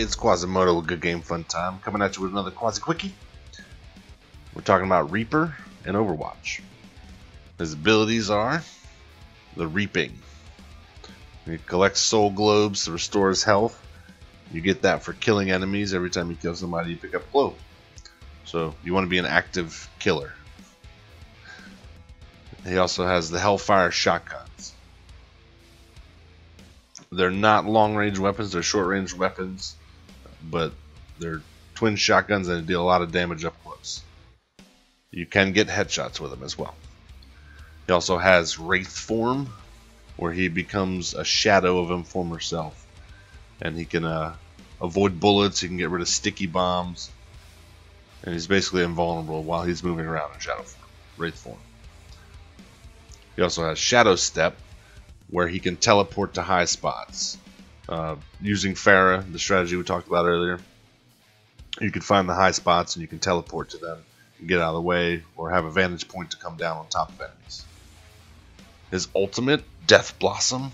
it's Quazimotoe with Good Game Fun Time, coming at you with another Quazi Quickie. We're talking about Reaper and Overwatch. His abilities are the Reaping. He collects soul globes to restore his health. You get that for killing enemies. Every time you kill somebody, you pick up a globe. So you want to be an active killer. He also has the Hellfire shotguns. They're not long-range weapons, they're short-range weapons, but they're twin shotguns and they deal a lot of damage up close. You can get headshots with them as well. He also has Wraith form, where he becomes a shadow of his former self. And he can avoid bullets, he can get rid of sticky bombs, and he's basically invulnerable while he's moving around in shadow form, Wraith form. He also has Shadow Step, where he can teleport to high spots. Using Pharah, the strategy we talked about earlier, you can find the high spots and you can teleport to them and get out of the way, or have a vantage point to come down on top of enemies. His ultimate, Death Blossom,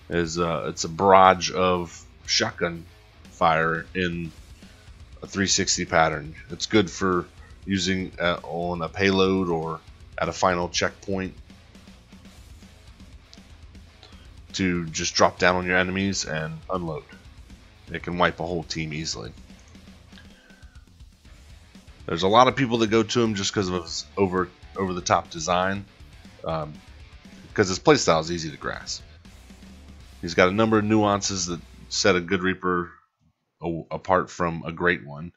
is it's a barrage of shotgun fire in a 360 pattern. It's good for using on a payload or at a final checkpoint to just drop down on your enemies and unload. It can wipe a whole team easily. There's a lot of people that go to him just because of his over the top design, because his playstyle is easy to grasp. He's got a number of nuances that set a good Reaper apart from a great one.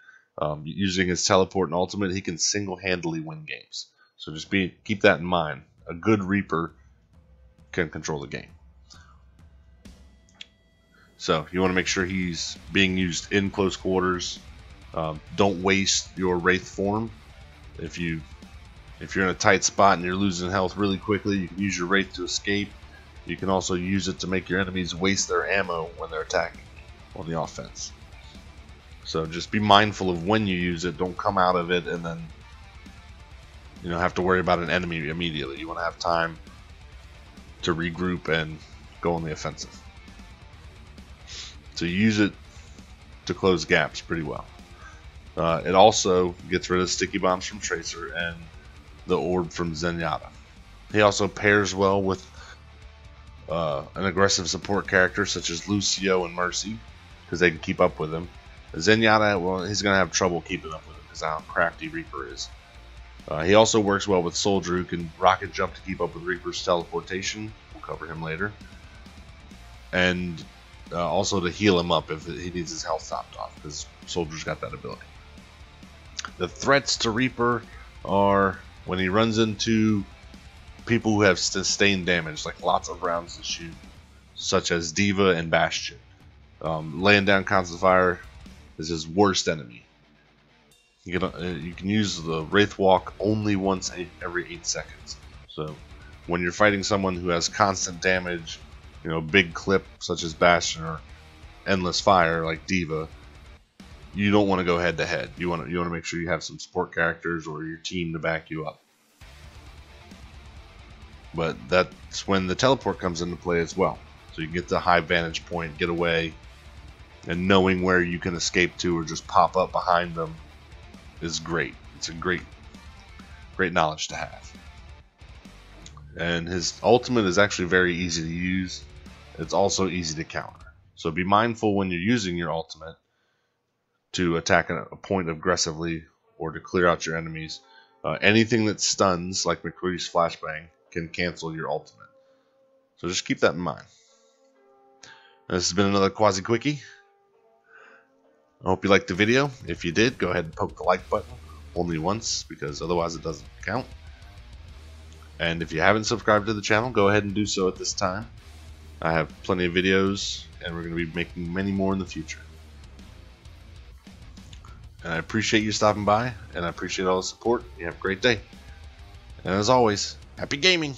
Using his teleport and ultimate, he can single-handedly win games. So just keep that in mind. A good Reaper can control the game. So you want to make sure he's being used in close quarters. Don't waste your Wraith form. If you're in a tight spot and you're losing health really quickly, you can use your Wraith to escape. You can also use it to make your enemies waste their ammo when they're attacking on the offense. So just be mindful of when you use it. Don't come out of it and then have to worry about an enemy immediately. You want to have time to regroup and go on the offensive. So use it to close gaps pretty well. It also gets rid of sticky bombs from Tracer and the orb from Zenyatta. He also pairs well with an aggressive support character such as Lucio and Mercy, because they can keep up with him. Zenyatta, well, he's going to have trouble keeping up with him because of how crafty Reaper is. He also works well with Soldier, who can rocket jump to keep up with Reaper's teleportation. We'll cover him later. And also to heal him up if he needs his health topped off, because Soldier's got that ability. The threats to Reaper are when he runs into people who have sustained damage, like lots of rounds to shoot, such as D.Va and Bastion. Laying down constant fire is his worst enemy. You can use the Wraith Walk only once every 8 seconds. So when you're fighting someone who has constant damage, big clip such as Bastion or endless fire like D.Va, you don't want to go head to head. You want to make sure you have some support characters or your team to back you up. But that's when the teleport comes into play as well. So you get the high vantage point, get away, and knowing where you can escape to or just pop up behind them is great. It's a great knowledge to have. And his ultimate is actually very easy to use. It's also easy to counter. So be mindful when you're using your ultimate to attack a point aggressively or to clear out your enemies. Anything that stuns, like McCree's Flashbang, can cancel your ultimate. So just keep that in mind. This has been another Quazi Quickie. I hope you liked the video. If you did, go ahead and poke the like button only once, because otherwise it doesn't count. And if you haven't subscribed to the channel, go ahead and do so at this time. I have plenty of videos, and we're going to be making many more in the future. And I appreciate you stopping by, and I appreciate all the support. You have a great day. And as always, happy gaming!